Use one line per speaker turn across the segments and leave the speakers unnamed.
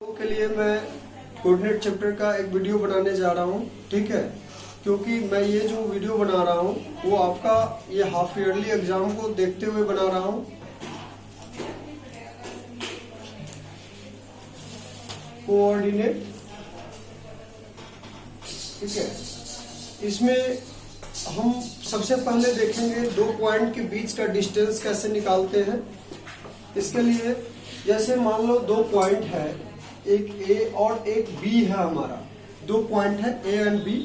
के लिए मैं कोऑर्डिनेट चैप्टर का एक वीडियो बनाने जा रहा हूँ, ठीक है। क्योंकि मैं ये जो वीडियो बना रहा हूँ वो आपका ये हाफ ईयरली एग्जाम को देखते हुए बना रहा हूँ। कोऑर्डिनेट, ठीक है। इसमें हम सबसे पहले देखेंगे दो पॉइंट के बीच का डिस्टेंस कैसे निकालते हैं। इसके लिए जैसे मान लो दो पॉइंट है, एक ए और एक बी है, हमारा दो पॉइंट है ए एंड बी,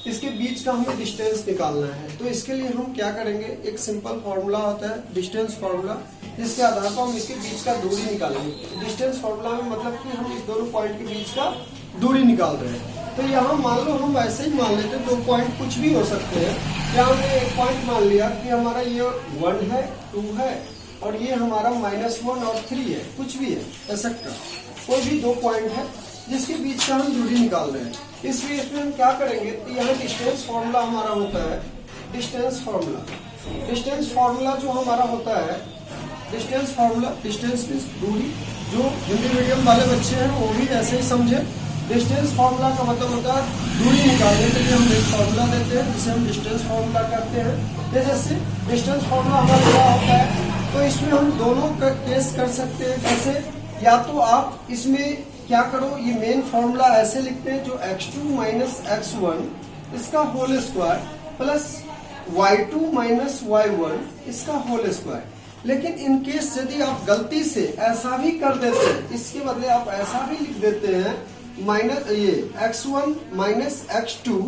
इसके बीच का हमें डिस्टेंस निकालना है। तो इसके लिए हम क्या करेंगे, एक सिंपल फॉर्मूला होता है डिस्टेंस फॉर्मूला, जिसके आधार पर हम इसके बीच का दूरी निकालेंगे। डिस्टेंस फॉर्मूला में मतलब कि हम इस दोनों पॉइंट के बीच का दूरी निकाल रहे हैं। तो यहाँ मान लो हम ऐसे ही मान लेते हैं, दो पॉइंट कुछ भी हो सकते हैं। यहाँ हमने एक पॉइंट मान लिया कि हमारा ये 1 है, 2 है और ये हमारा -1 और 3 है, कुछ भी है ऐसा का कोई भी दो पॉइंट है जिसके बीच का हम दूरी निकाल रहे हैं। इसलिए इसमें हम क्या करेंगे, तो यहाँ डिस्टेंस फॉर्मूला हमारा होता है, डिस्टेंस फॉर्मूला। डिस्टेंस फॉर्मूला जो हमारा होता है, डिस्टेंस फॉर्मूला, डिस्टेंस मीन्स दूरी। जो हिंदी मीडियम वाले बच्चे हैं वो भी ऐसे ही समझे। डिस्टेंस फॉर्मूला का मतलब होता है दूरी निकालने के लिए हम एक फॉर्मूला देते हैं जिसे हम डिस्टेंस फॉर्मूला कहते हैं। जैसे डिस्टेंस फॉर्मूला हमारा क्या होता है, तो इसमें हम दोनों का केस कर सकते हैं। कैसे, या तो आप इसमें क्या करो, ये मेन फॉर्मूला ऐसे लिखते हैं जो x2 माइनस x1 इसका whole square plus y2 minus y1 इसका होल स्क्वायर। लेकिन इन केस यदि आप गलती से ऐसा भी कर देते हैं, इसके बदले आप ऐसा भी लिख देते हैं माइनस ये x1 माइनस x2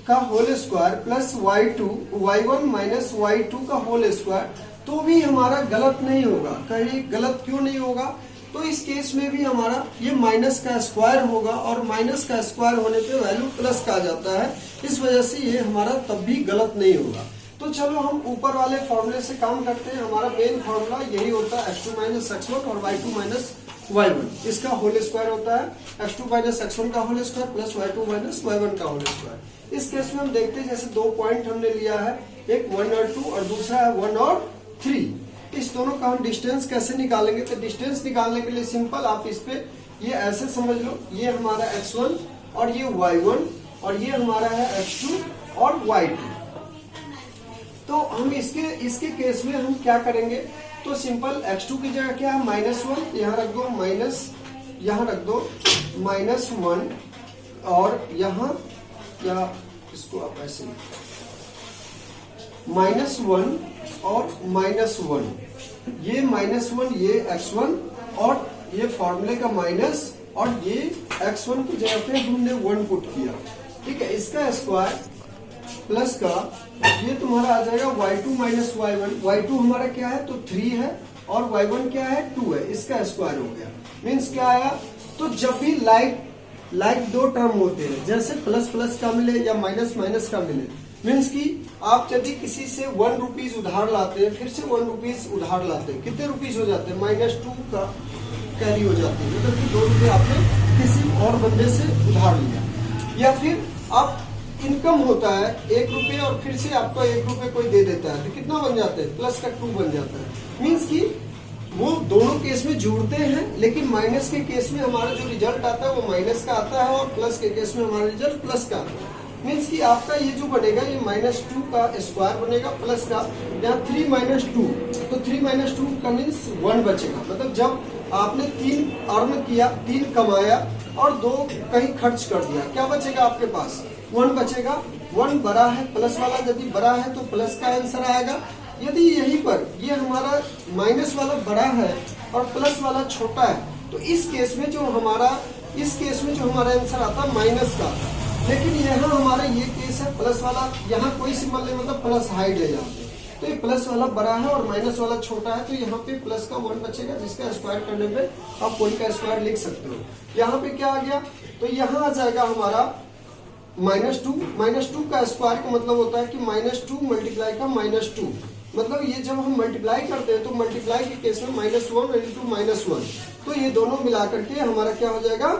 का whole square plus y1 minus y2 का होल स्क्वायर, तो भी हमारा गलत नहीं होगा। कहीं गलत क्यों नहीं होगा, तो इस केस में भी हमारा ये माइनस का स्क्वायर होगा और माइनस का स्क्वायर होने पे वैल्यू प्लस का आ जाता है। इस वजह से ये हमारा तब भी गलत नहीं होगा। तो चलो हम ऊपर वाले फॉर्मूले से काम करते हैं। हमारा मेन फॉर्मूला यही होता है x2 माइनस x1 और y2 माइनस y1 इसका होल स्क्वायर होता है। x2 माइनस x1 का whole square plus y2 minus y1 का होल स्क्वायर। इस केस में हम देखते हैं जैसे दो पॉइंट हमने लिया है, एक 1 और 2 और दूसरा है 1 और 3। इस दोनों का हम डिस्टेंस कैसे निकालेंगे, तो डिस्टेंस निकालने के लिए सिंपल आप इस पे ये ऐसे समझ लो, ये हमारा x1 और ये y1 और ये हमारा है x2 और y2। तो हम इसके केस में हम क्या करेंगे, तो सिंपल x2 की जगह क्या है -1, यहाँ रख दो माइनस, यहाँ रख दो -1 और यहाँ या इसको आप ऐसे -1 और -1, ये -1 ये x1 और ये फॉर्मूले का माइनस और ये x1 की जगह पे हमने 1 पुट किया, ठीक है। इसका स्क्वायर प्लस का ये तुम्हारा आ जाएगा y2 माइनस y1। y2 हमारा क्या है, तो 3 है और y1 क्या है, 2 है, इसका स्क्वायर हो गया। मीन्स क्या आया, तो जब भी लाइक दो टर्म होते हैं, जैसे प्लस प्लस का मिले या माइनस माइनस का मिले, मीन्स कि आप यदि किसी से 1 रुपीज उधार लाते हैं, फिर से 1 रुपीज उधार लाते हैं, कितने रुपीज हो जाते हैं, -2 का कैरी हो जाती है। मतलब कि 2 रुपये आपने किसी और बंदे से उधार लिया। या फिर आप इनकम होता है 1 रुपये और फिर से आपको 1 रुपये कोई दे देता है, तो कितना बन जाता है, प्लस का 2 बन जाता है। मीन्स कि वो दोनों केस में जुड़ते हैं, लेकिन माइनस के केस में हमारा जो रिजल्ट आता है वो माइनस का आता है और प्लस के केस में हमारा रिजल्ट प्लस का आता है। मीन्स कि आपका ये जो बनेगा ये -2 का स्क्वायर बनेगा प्लस का, यहाँ 3 माइनस 2, तो 3 माइनस 2 का मीन्स 1 बचेगा। मतलब जब आपने 3 अर्न किया, 3 कमाया और 2 कहीं खर्च कर दिया, क्या बचेगा आपके पास, 1 बचेगा। 1 बड़ा है, प्लस वाला यदि बड़ा है तो प्लस का आंसर आएगा। यदि यहीं पर ये हमारा माइनस वाला बड़ा है और प्लस वाला छोटा है, तो इस केस में जो हमारा आंसर आता है माइनस का। लेकिन यहाँ हमारा ये केस है प्लस वाला, यहाँ कोई सिंबल नहीं, मतलब प्लस हाइड ले जाते हैं, तो ये प्लस वाला बड़ा है और माइनस वाला छोटा है, तो यहाँ पे प्लस का 1 बचेगा, जिसका स्क्वायर करने पे आप 1 का स्क्वायर लिख सकते हो। यहाँ पे क्या आ गया, तो यहाँ आ जाएगा हमारा -2 का स्क्वायर का मतलब होता है कि -2 मल्टीप्लाई का -2। मतलब ये जब हम मल्टीप्लाई करते हैं तो मल्टीप्लाई के केस में -1 × -1, तो ये दोनों मिला करके हमारा क्या हो जाएगा,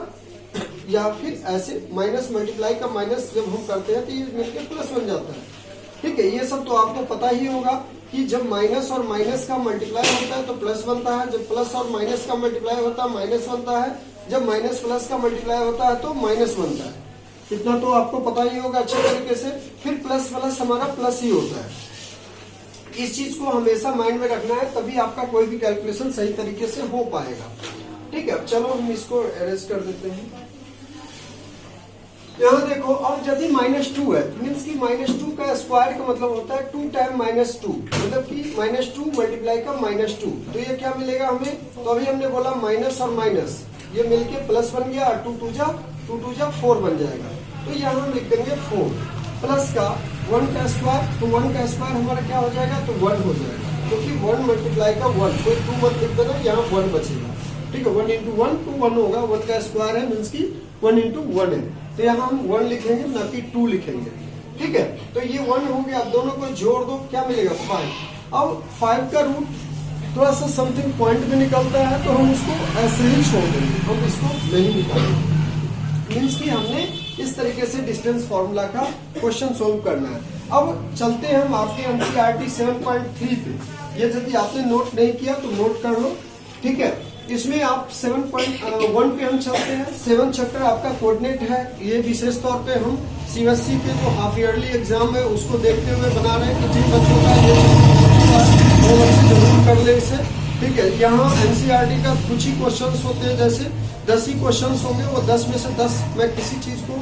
या फिर ऐसे माइनस मल्टीप्लाई का माइनस जब हम करते हैं तो ये मिलकर प्लस बन जाता है, ठीक है। ये सब तो आपको पता ही होगा कि जब माइनस और माइनस का मल्टीप्लाई होता है तो प्लस बनता है, जब प्लस और माइनस का मल्टीप्लाई होता है माइनस बनता है, जब माइनस प्लस का मल्टीप्लाई होता है तो माइनस बनता है, इतना तो आपको पता ही होगा अच्छे तरीके से। फिर प्लस प्लस हमारा प्लस ही होता है। इस चीज को हमेशा माइंड में रखना है, तभी आपका कोई भी कैलकुलेशन सही तरीके से हो पाएगा। ठीक है, चलो हम इसको अरेंज कर देते हैं। यहाँ देखो, अब यदि -2 है मीन्स की -2 का स्क्वायर का मतलब होता है 2 टाइम -2, मतलब कि -2 मल्टीप्लाई का -2, तो ये क्या मिलेगा हमें? तो अभी हमने बोला माइनस और माइनस ये मिलके प्लस बन गया, 2 2 जा 4 बन जाएगा। तो यहाँ हम लिख देंगे 4 प्लस का 1 का स्क्वायर, तो 1 का स्क्वायर हमारा क्या हो जाएगा? तो 1 हो जाएगा, क्योंकि 1 मल्टीप्लाई का 1, कोई 2 मत लिख देना, यहाँ 1 बचेगा। ठीक है, 1 इंटू 1 2 1 होगा, 1 का स्क्वायर है मीन्स की 1 इंटू 1 है, तो यहाँ हम 1 लिखेंगे ना कि 2 लिखेंगे। ठीक है, तो ये 1 हो गया। अब दोनों को जोड़ दो, क्या मिलेगा? 5। अब 5 का रूट थोड़ा सा समथिंग पॉइंट में निकलता है, तो हम उसको ऐसे ही छोड़ देंगे, हम इसको नहीं निकालेंगे। मीन्स कि हमने इस तरीके से डिस्टेंस फॉर्मूला का क्वेश्चन सोल्व करना है। अब चलते हैं हम आपके एनसीईआरटी 7.3 पे। ये यदि आपने नोट नहीं किया तो नोट कर लो। ठीक है, इसमें आप 7.1 पे हम चलते हैं। 7 चैप्टर आपका कोऑर्डिनेट है। ये विशेष तौर पे हम सीबीएसई के जो हाफ ईयरली एग्जाम है उसको देखते हुए बना रहे हैं कि जिन बच्चों का ये वो बच्चे जरूर कर ले इसे। ठीक है, यहाँ एनसीईआरटी का कुछ ही क्वेश्चंस होते हैं, जैसे 10 ही क्वेश्चंस होंगे, वो 10 में से 10 मैं किसी चीज को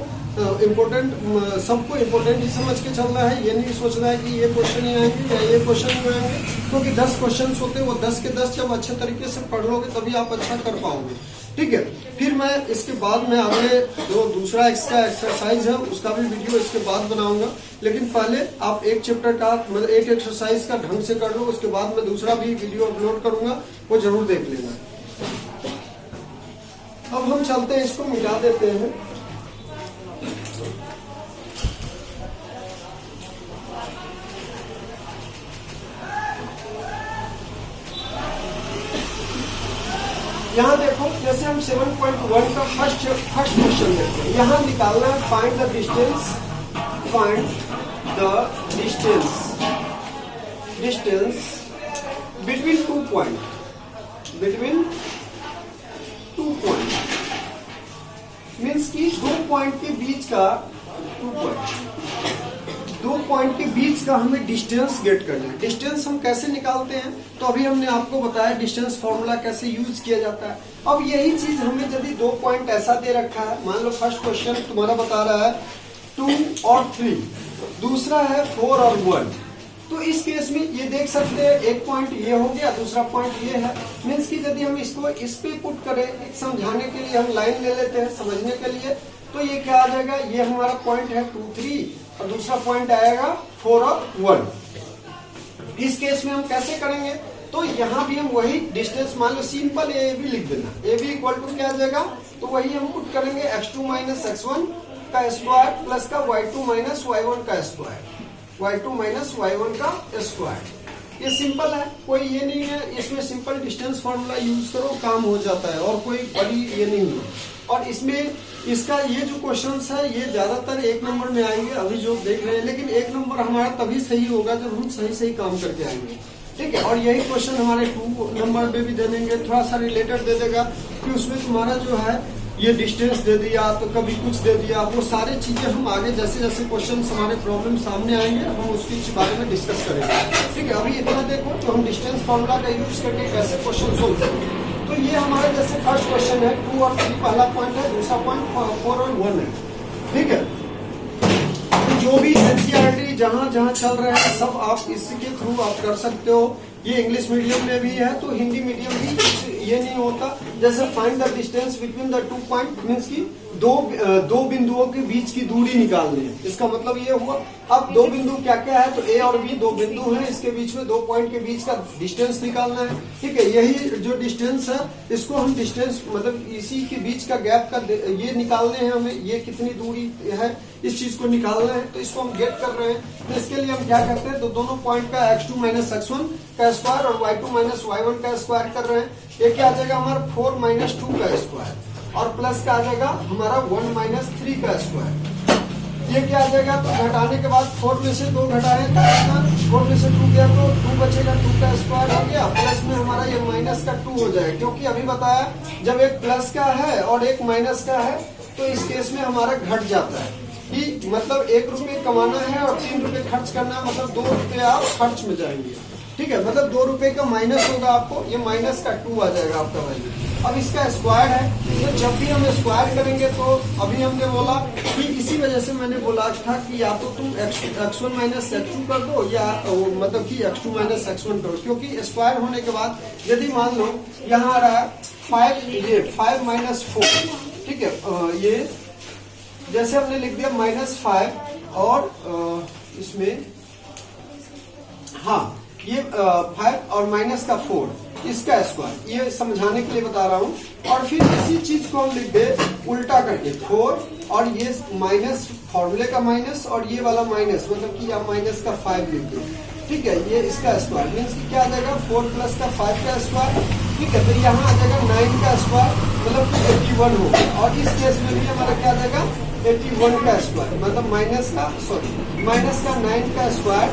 इम्पोर्टेंट, सबको इम्पोर्टेंट ही समझ के चलना है। ये नहीं सोचना है कि ये क्वेश्चन ही आएंगे या ये क्वेश्चन ही आएंगे, क्योंकि 10 क्वेश्चन होते हैं, वो 10 के 10 जब अच्छे तरीके से पढ़ लोगे तभी आप अच्छा कर पाओगे। ठीक है, फिर मैं इसके बाद में अगले जो दूसरा एक्स्ट्रा एक्सरसाइज है उसका भी वीडियो इसके बाद बनाऊंगा, लेकिन पहले आप एक चैप्टर का मतलब एक एक्सरसाइज का ढंग से कर लो, उसके बाद मैं दूसरा भी वीडियो अपलोड करूंगा, वो जरूर देख लेना। अब हम चलते हैं, इसको मिटा देते हैं। यहाँ देखो, जैसे हम 7.1 का फर्स्ट क्वेश्चन देखते हैं। यहाँ निकालना है find the distance between 2 point, means की 2 पॉइंट के बीच का 2 पॉइंट के बीच का हमें डिस्टेंस गेट करना है। डिस्टेंस हम कैसे निकालते हैं? तो अभी हमने आपको बताया डिस्टेंस फॉर्मूला कैसे यूज किया जाता है। अब यही चीज हमें यदि 2 पॉइंट ऐसा दे रखा है, मान लो फर्स्ट क्वेश्चन तुम्हारा बता रहा है 2 और 3, दूसरा है 4 और 1, तो इस केस में ये देख सकते हैं एक पॉइंट ये हो गया, दूसरा पॉइंट ये है। मीन्स की यदि हम इसको इस पे पुट करें, एक समझाने के लिए हम लाइन ले लेते हैं समझने के लिए, तो ये क्या आ जाएगा? ये हमारा पॉइंट है 2 3 और दूसरा पॉइंट आएगा 4 और 1। इस केस में हम कैसे करेंगे? तो यहाँ भी हम वही डिस्टेंस, मान लो सिंपल ए बी लिख देना, ए बी इक्वल टू क्या आ जाएगा? तो वही हम पुट करेंगे x2 माइनस x1 का स्क्वायर प्लस का y2 माइनस y1 का स्क्वायर, y2 माइनस y1 का स्क्वायर। ये सिंपल है, कोई ये नहीं है, इसमें सिंपल डिस्टेंस फॉर्मूला यूज करो, काम हो जाता है, और कोई बड़ी ये नहीं है। और इसमें इसका ये जो क्वेश्चंस है ये ज्यादातर 1 नंबर में आएंगे अभी जो देख रहे हैं, लेकिन 1 नंबर हमारा तभी सही होगा जब हम सही काम करके आएंगे। ठीक है, और यही क्वेश्चन हमारे 2 नंबर में भी दे देंगे, थोड़ा सा रिलेटेड दे देगा कि उसमें तुम्हारा जो है ये डिस्टेंस दे दिया तो कभी कुछ दे दिया, वो सारी चीजें हम आगे जैसे जैसे क्वेश्चन हमारे प्रॉब्लम सामने आएंगे हम उसके बारे में डिस्कस करेंगे। ठीक है, अभी इतना देखो तो हम डिस्टेंस फॉर्मूला का यूज करके कैसे क्वेश्चन सोल्व करेंगे। तो ये हमारे जैसे फर्स्ट क्वेश्चन है 2 और 3 पहला पॉइंट है, दूसरा पॉइंट 4 और 1 है। ठीक है, तो जो भी एनसीईआरटी जहाँ जहाँ चल रहे हैं सब आप इसके थ्रू आप कर सकते हो। ये इंग्लिश मीडियम में भी है तो हिंदी मीडियम भी ये नहीं होता। जैसे find the distance between the 2 point means की दो बिंदुओं के बीच की दूरी निकालनी है, इसका मतलब ये हुआ। अब 2 बिंदु क्या क्या है? तो ए और बी 2 बिंदु हैं, इसके बीच में 2 पॉइंट के बीच का डिस्टेंस निकालना है। ठीक है, यही जो डिस्टेंस है इसको हम डिस्टेंस मतलब इसी के बीच का गैप का ये निकालने हैं हमें, ये कितनी दूरी है इस चीज को निकालना है, तो इसको हम गेट कर रहे हैं। तो इसके लिए हम क्या करते हैं, तो दोनों पॉइंट का x2 माइनस x1 का स्क्वायर और y2 माइनस y1 का स्क्वायर कर रहे हैं। ये क्या आ जाएगा हमारा 4 माइनस 2 का स्क्वायर और प्लस का आ जाएगा हमारा 1 माइनस 3 का स्क्वायर। ये क्या आ जाएगा, तो घटाने के बाद 4 में से 2 घटाए तो 4 में से 2 गया तो 2 बचेगा, 2 का स्क्वायर हो गया, प्लस में हमारा ये माइनस का 2 हो जाएगा, क्योंकि अभी बताया जब एक प्लस का है और एक माइनस का है तो इस केस में हमारा घट जाता है कि मतलब 1 रुपये कमाना है और 3 रुपये खर्च करना है, मतलब 2 रुपये आप खर्च में जाएंगे, ठीक है, मतलब 2 रुपये का माइनस होगा आपको, ये माइनस का 2 आ जाएगा आपका वैल्यू। अब इसका स्क्वायर है, तो जब भी हम स्क्वायर करेंगे तो अभी हमने बोला कि इसी वजह से मैंने बोला था कि या तो तुम x1 माइनस x2 कर दो या मतलब कि x2 माइनस x1 करो, क्योंकि स्क्वायर होने के बाद यदि मान लो यहाँ आ रहा है 5 माइनस 4, ठीक है, ये जैसे हमने लिख दिया -5 और इसमें हाँ ये 5 और माइनस का 4 इसका स्क्वायर, ये समझाने के लिए बता रहा हूँ। और फिर इसी चीज को हम लिख दे उल्टा करके 4 और ये माइनस फॉर्मूले का माइनस और ये वाला माइनस, मतलब कि आप माइनस का 5 लिख दो, ठीक है, ये इसका स्क्वायर मीन्स कि क्या आ जाएगा 4 प्लस का 5 का स्क्वायर, ठीक है, तो यहाँ आ जाएगा 9 का स्क्वायर मतलब 81 होगा, और इस केस में भी हमारा क्या आ जाएगा 81 का स्क्वायर मतलब माइनस का 9 का स्क्वायर,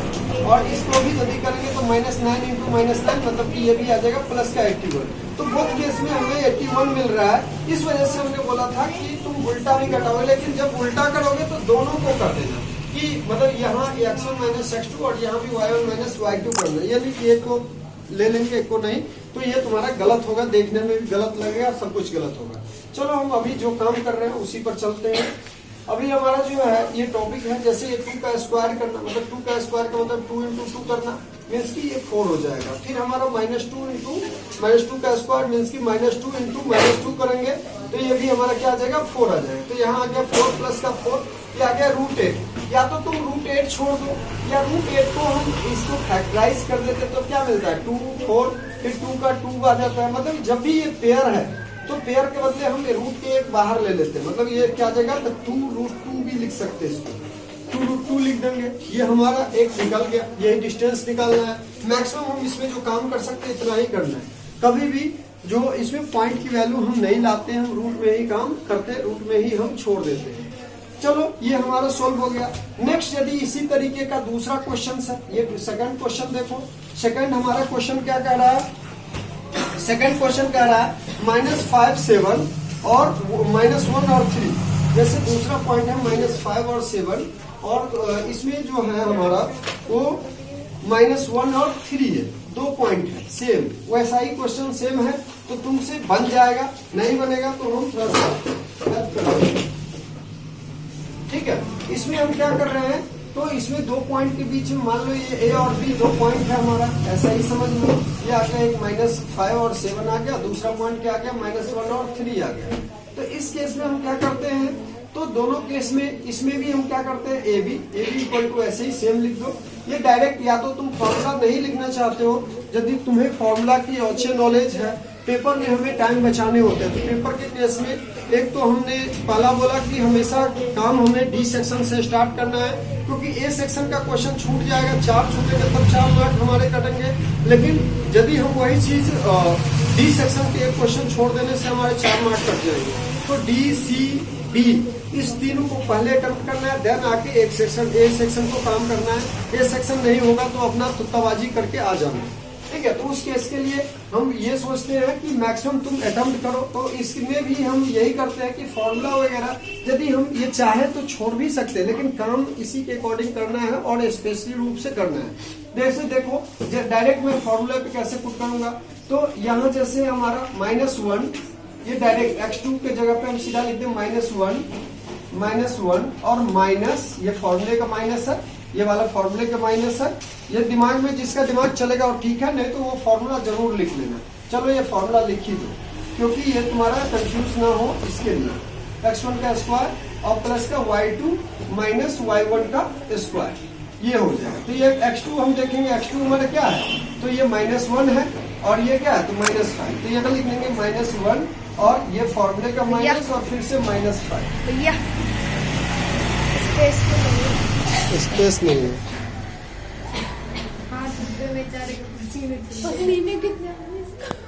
और इसको भी यदि करेंगे तो -9 इंटू -9 मतलब कि ये भी आ जाएगा प्लस का 81, तो बोथ केस में हमें 81 मिल रहा है। इस वजह से हमने बोला था कि तुम उल्टा भी घटाओगे, लेकिन जब उल्टा करोगे तो दोनों को कर देना कि मतलब यहाँ x1 माइनस x2 और यहाँ भी y1 माइनस y2 करना, यानी कि एक को ले लेंगे एक को नहीं, तो ये तुम्हारा गलत होगा, देखने में भी गलत लगेगा, सब कुछ गलत होगा। चलो हम अभी जो काम कर रहे हैं उसी पर चलते हैं। अभी हमारा जो है ये टॉपिक है, जैसे ये 2 का स्क्वायर करना, मतलब 2 का स्क्वायर का मतलब 2 इंटू 2 करना मीन्स की ये 4 हो जाएगा, फिर हमारा -2 इंटू -2 का स्क्वायर मीन्स की -2 इंटू -2 करेंगे तो ये भी हमारा क्या आ जाएगा 4 आ जाएगा, तो यहाँ आ गया 4 प्लस का 4, ये आ गया √8, या तो तुम √8 छोड़ दो या √8 को हम इसको फैक्टराइज कर देते तो क्या मिलता है 2 4 फिर 2 का 2 आ जाता है, मतलब जब भी ये पेयर है तो पेयर के बदले हम रूट के एक बाहर ले लेते हैं, मतलब ये क्या आ जाएगा तो 2√2 भी लिख सकते हैं, इसको 2√2 लिख देंगे, ये हमारा एक निकल गया, यही डिस्टेंस निकालना है। मैक्सिमम हम इसमें जो काम कर सकते हैं इतना ही करना है, कभी भी जो इसमें पॉइंट की वैल्यू हम नहीं लाते हैं, हम रूट में ही काम करते हैं, रूट में ही हम छोड़ देते हैं। चलो ये हमारा सोल्व हो गया। नेक्स्ट यदि इसी तरीके का दूसरा क्वेश्चन है, ये सेकंड क्वेश्चन देखो, सेकंड हमारा क्वेश्चन क्या कह रहा है, सेकंड क्वेश्चन कह रहा है -5 7 और -1 और 3, जैसे दूसरा पॉइंट है -5 और 7 और इसमें जो है हमारा वो -1 और 3 है, 2 पॉइंट है सेम, वैसा ही क्वेश्चन सेम है, तो तुमसे बन जाएगा, नहीं बनेगा तो हम थोड़ा सा हेल्प करेंगे, ठीक है। इसमें हम क्या कर रहे हैं, तो इसमें 2 पॉइंट के बीच में मान लो ये A और B 2 पॉइंट है हमारा, ऐसा ही समझ लो, ये आ गया एक -5 और 7 आ गया, दूसरा पॉइंट क्या आ गया -1 और 3 आ गया। तो इस केस में हम क्या करते हैं, तो दोनों केस में इसमें भी हम क्या करते हैं AB इक्वल टू ऐसे ही सेम लिख दो, ये डायरेक्ट, या तो तुम फॉर्मूला नहीं लिखना चाहते हो, यदि तुम्हें फॉर्मूला की अच्छे नॉलेज है, पेपर में हमें टाइम बचाने होते हैं, तो पेपर के केस में एक तो हमने पहला बोला कि हमेशा काम हमें D सेक्शन से स्टार्ट करना है, क्योंकि A सेक्शन का क्वेश्चन छूट जाएगा, 4 छूटेगा तब 4 मार्क हमारे कटेंगे, लेकिन यदि हम वही चीज D सेक्शन के एक क्वेश्चन छोड़ देने से हमारे 4 मार्क कट जाएंगे, तो D C B इस तीनों को पहले अटेम्प्ट करना है, देन आके एक सेक्शन A सेक्शन को काम करना है, A सेक्शन नहीं होगा तो अपना तुत्ताबाजी करके आ जाना, ठीक है। तो उस केस के लिए हम ये सोचते हैं कि मैक्सिमम तुम अटेम्प्ट करो, तो इसमें भी हम यही करते हैं कि फॉर्मूला वगैरह यदि हम ये चाहे तो छोड़ भी सकते हैं, लेकिन काम इसी के अकॉर्डिंग करना है और स्पेशली रूप से करना है। जैसे देखो डायरेक्ट मैं फॉर्मूला पे कैसे पुट करूंगा, तो यहाँ जैसे हमारा -1, ये डायरेक्ट x2 के जगह पे हम सीधा लिखते हैं -1 और माइनस, ये फॉर्मूले का माइनस है, ये वाला फॉर्मूले का माइनस है, ये दिमाग में जिसका दिमाग चलेगा और ठीक है, नहीं तो वो फॉर्मूला जरूर लिख लेना। चलो ये फॉर्मूला लिख ही दो, क्योंकि ये तुम्हारा कंफ्यूज ना हो इसके लिए, x1 का स्क्वायर और प्लस का y2 माइनस y1 का स्क्वायर, ये हो जाएगा। तो ये x2 हम देखेंगे, x2 हमारा क्या है, तो ये -1 है और ये क्या है तो -5, तो ये लिख लेंगे -1 और ये फॉर्मूले का माइनस और फिर से -5, स्पेस नहीं है।
पसीने कितने